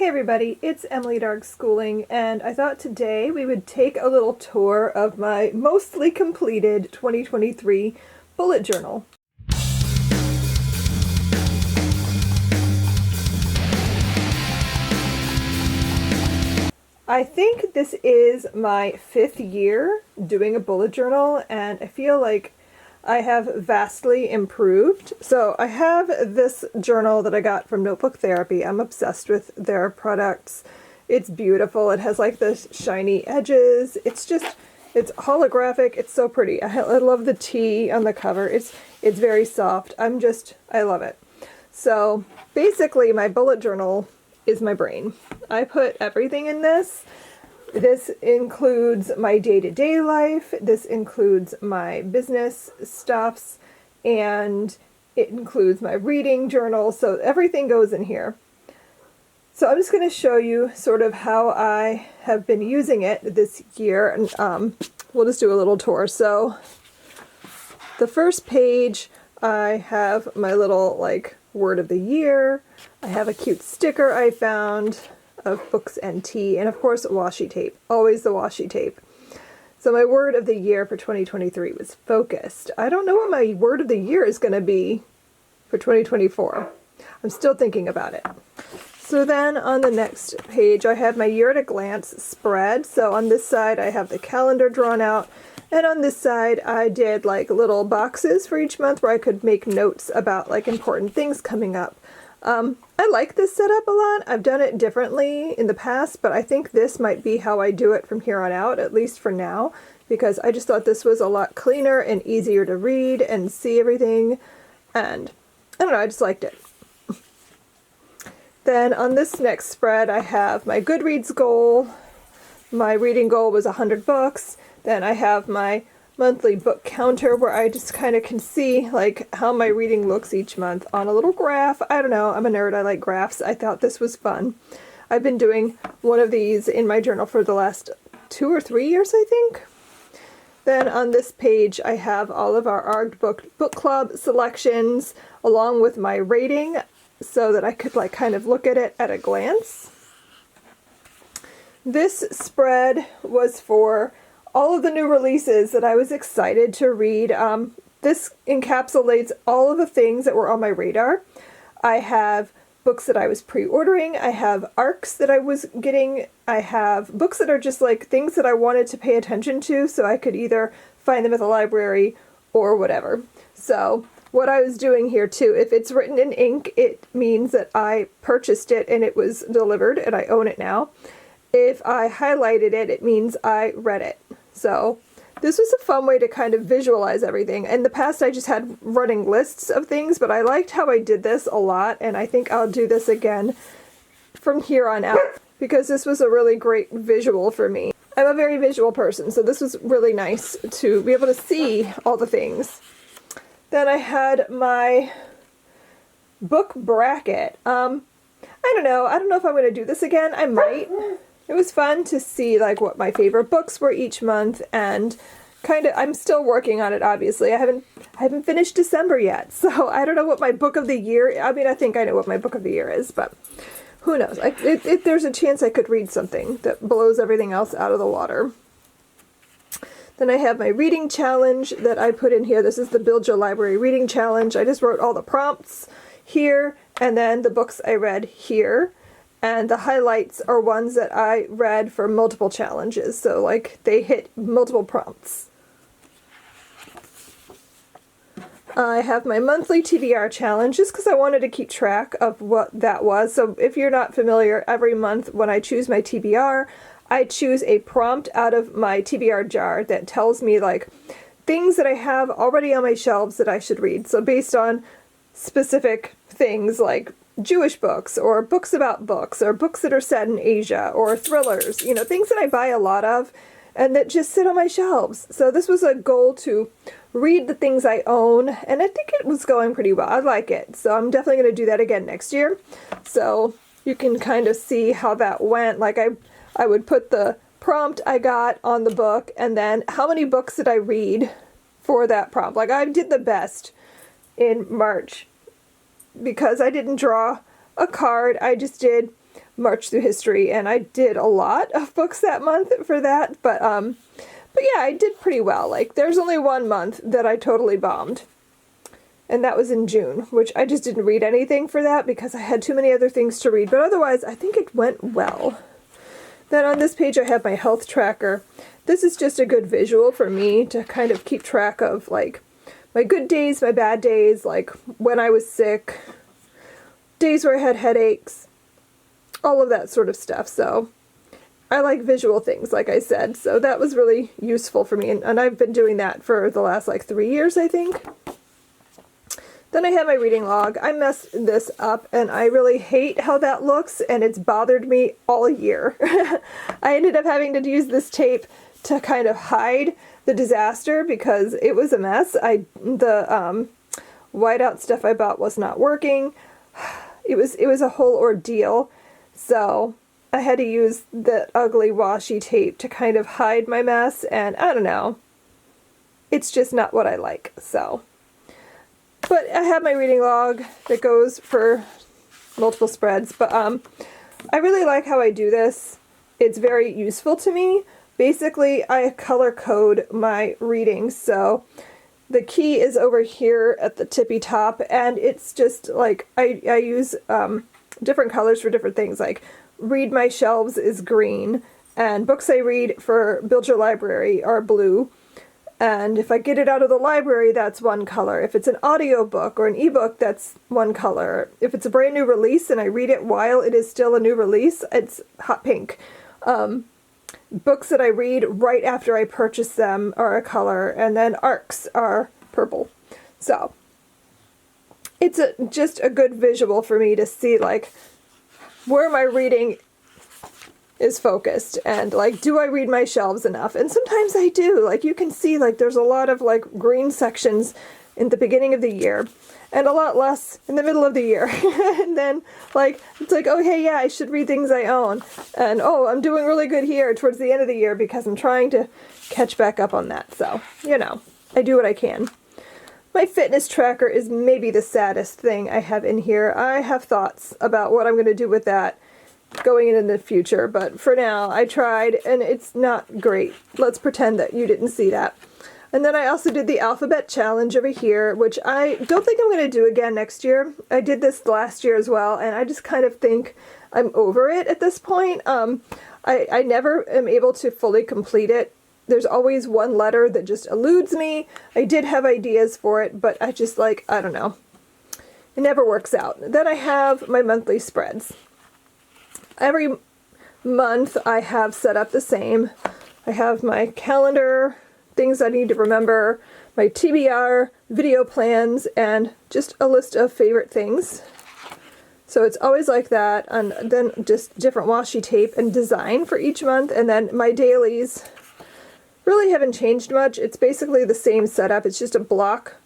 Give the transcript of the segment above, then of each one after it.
everybody, it's Emily Dark Schooling, and I thought today we would take a little tour of my mostly completed 2023 bullet journal. I think this is my 5th year doing a bullet journal, and I feel like I have vastly improved. So I have this journal that I got from Notebook Therapy. I'm obsessed with their products. It's beautiful. It has like the shiny edges. It's holographic. It's so pretty. I love the T on the cover. It's very soft. I love it. So basically my bullet journal is my brain. I put everything in this. This includes my day-to-day life, this includes my business stuffs, and it includes my reading journal, so everything goes in here. So I'm just going to show you sort of how I have been using it this year, and we'll just do a little tour. So the first page, I have my little word of the year. I have a cute sticker I found of books and tea, and of course washi tape. Always the washi tape. So my word of the year for 2023 was focused. I don't know what my word of the year is going to be for 2024. I'm still thinking about it. So then on the next page I have my year at a glance spread. So on this side I have the calendar drawn out, and on this side I did little boxes for each month where I could make notes about important things coming up. I like this setup a lot. I've done it differently in the past, but I think this might be how I do it from here on out, at least for now, because I just thought this was a lot cleaner and easier to read and see everything, and I don't know, I just liked it. Then on this next spread I have my Goodreads goal. My reading goal was 100 books. Then I have my monthly book counter where I just kind of can see how my reading looks each month on a little graph. I don't know, I'm a nerd, I like graphs. I thought this was fun. I've been doing one of these in my journal for the last 2 or 3 years, I think. Then on this page I have all of our ARG book club selections along with my rating so that I could kind of look at it at a glance. This spread was for all of the new releases that I was excited to read. This encapsulates all of the things that were on my radar. I have books that I was pre-ordering. I have ARCs that I was getting. I have books that are just things that I wanted to pay attention to so I could either find them at the library or whatever. So what I was doing here too, if it's written in ink, it means that I purchased it and it was delivered and I own it now. If I highlighted it, it means I read it. So this was a fun way to kind of visualize everything. In the past I just had running lists of things, but I liked how I did this a lot, and I think I'll do this again from here on out because this was a really great visual for me. I'm a very visual person, so this was really nice to be able to see all the things. Then I had my book bracket. I don't know if I'm going to do this again. I might. It was fun to see what my favorite books were each month, and I'm still working on it, obviously. I haven't finished December yet, so I don't know what my book of the year, I think I know what my book of the year is, but who knows. There's a chance I could read something that blows everything else out of the water. Then I have my reading challenge that I put in here. This is the Build Your Library Reading Challenge. I just wrote all the prompts here, and then the books I read here. And the highlights are ones that I read for multiple challenges, so they hit multiple prompts. I have my monthly TBR challenge just because I wanted to keep track of what that was. So if you're not familiar, every month when I choose my TBR, I choose a prompt out of my TBR jar that tells me things that I have already on my shelves that I should read. So based on specific things like Jewish books or books about books or books that are set in Asia or thrillers, things that I buy a lot of and that just sit on my shelves. So this was a goal to read the things I own, and I think it was going pretty well. I like it. So I'm definitely going to do that again next year. So you can kind of see how that went. I would put the prompt I got on the book and then how many books did I read for that prompt. I did the best in March because I didn't draw a card. I just did March Through History, and I did a lot of books that month for that, but yeah, I did pretty well. Like, there's only one month that I totally bombed, and that was in June, which I just didn't read anything for that because I had too many other things to read, but otherwise I think it went well. Then on this page I have my health tracker. This is just a good visual for me to kind of keep track of, like, my good days, my bad days, like when I was sick, days where I had headaches, all of that sort of stuff. So I like visual things, like I said, so that was really useful for me, and I've been doing that for the last, like, 3 years, I think. Then I have my reading log. I messed this up, and I really hate how that looks, and it's bothered me all year. I ended up having to use this tape to kind of hide the disaster because it was a mess. The whiteout stuff I bought was not working. It was a whole ordeal, so I had to use the ugly washi tape to kind of hide my mess, and I don't know. It's just not what I like, so. But I have my reading log that goes for multiple spreads, but I really like how I do this. It's very useful to me. Basically, I color code my readings, so the key is over here at the tippy top, and it's just like I use different colors for different things. Like, Read My Shelves is green, and books I read for Build Your Library are blue. And if I get it out of the library, that's one color. If it's an audiobook or an ebook, that's one color. If it's a brand new release and I read it while it is still a new release, it's hot pink. Books that I read right after I purchase them are a color, and then ARCs are purple. So it's just a good visual for me to see, like, where my reading is focused, and, like, do I read my shelves enough? And sometimes I do. Like, you can see, like, there's a lot of, like, green sections in the beginning of the year and a lot less in the middle of the year. And then, like, it's like, oh, hey, yeah, I should read things I own, and oh, I'm doing really good here towards the end of the year because I'm trying to catch back up on that. So, you know, I do what I can. My fitness tracker is maybe the saddest thing I have in here. I have thoughts about what I'm going to do with that going into the future, but for now I tried, and it's not great. Let's pretend that you didn't see that. And then I also did the alphabet challenge over here, which I don't think I'm going to do again next year. I did this last year as well, and I just kind of think I'm over it at this point. I never am able to fully complete it. There's always one letter that just eludes me. I did have ideas for it, but I just, like, I don't know. It never works out. Then I have my monthly spreads. Every month I have set up the same. I have my calendar, things I need to remember, my TBR, video plans, and just a list of favorite things. So it's always like that, and then just different washi tape and design for each month. And then my dailies really haven't changed much. It's basically the same setup. It's just a block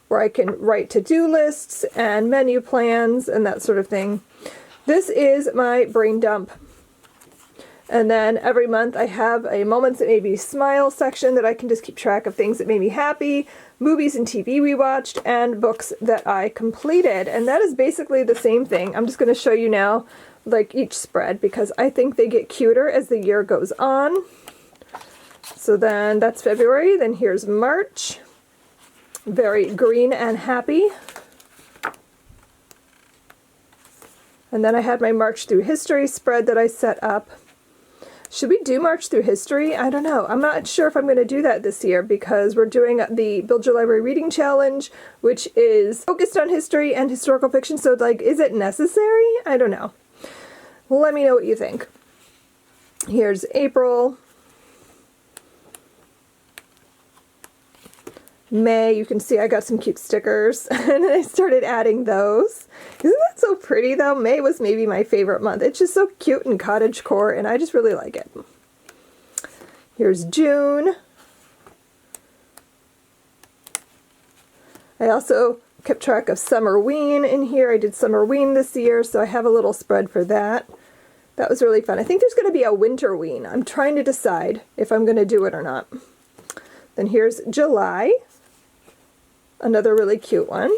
where I can write to-do lists and menu plans and that sort of thing. This is my brain dump. And then every month I have a Moments That Made Me Smile section that I can just keep track of things that made me happy, movies and TV we watched, and books that I completed. And that is basically the same thing. I'm just going to show you now, like, each spread, because I think they get cuter as the year goes on. So then that's February. Then here's March. Very green and happy. And then I had my March Through History spread that I set up. Should we do March Through History? I don't know. I'm not sure if I'm going to do that this year because we're doing the Build Your Library Reading Challenge, which is focused on history and historical fiction. So, like, is it necessary? I don't know. Let me know what you think. Here's April. May, you can see I got some cute stickers and I started adding those. Isn't that so pretty though? May was maybe my favorite month. It's just so cute and cottagecore, and I just really like it. Here's June. I also kept track of Summerween in here. I did Summerween this year, so I have a little spread for that. That was really fun. I think there's going to be a Winterween. I'm trying to decide if I'm going to do it or not. Then here's July. Another really cute one.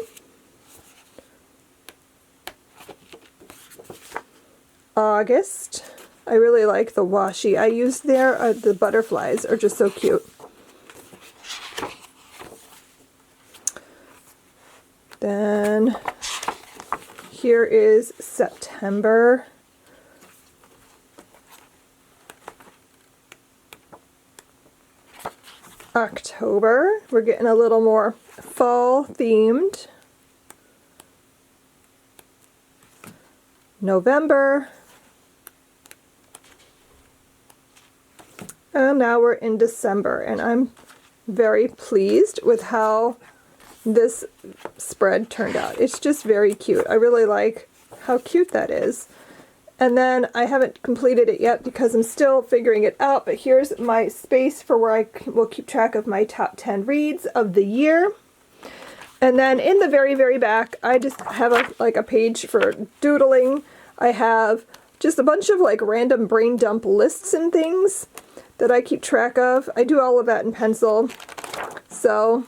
August. I really like the washi I used there. The butterflies are just so cute. Then here is September. October. We're getting a little more fall themed. November. And now we're in December, and I'm very pleased with how this spread turned out. It's just very cute. I really like how cute that is. And then I haven't completed it yet because I'm still figuring it out, but here's my space for where I will keep track of my top 10 reads of the year. And then in the very, very back, I just have a page for doodling. I have just a bunch of like random brain dump lists and things that I keep track of. I do all of that in pencil. So,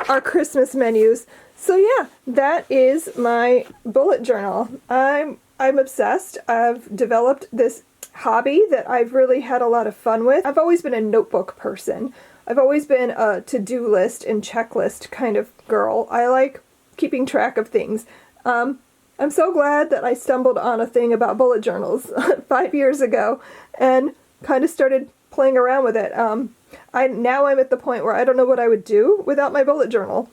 our Christmas menus. So yeah, that is my bullet journal. I'm obsessed. I've developed this hobby that I've really had a lot of fun with. I've always been a notebook person. I've always been a to-do list and checklist kind of girl. I like keeping track of things. I'm so glad that I stumbled on a thing about bullet journals 5 years ago and kind of started playing around with it. Now I'm at the point where I don't know what I would do without my bullet journal.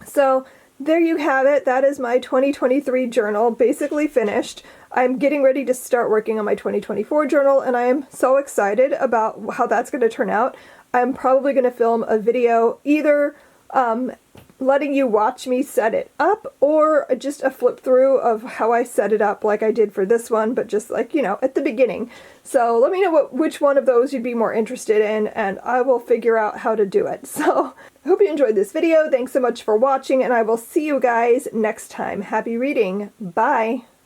So there you have it. That is my 2023 journal, basically finished. I'm getting ready to start working on my 2024 journal, and I am so excited about how that's going to turn out. I'm probably going to film a video either letting you watch me set it up, or just a flip through of how I set it up like I did for this one, but just like, you know, at the beginning. So let me know which one of those you'd be more interested in, and I will figure out how to do it. So I hope you enjoyed this video. Thanks so much for watching, and I will see you guys next time. Happy reading. Bye.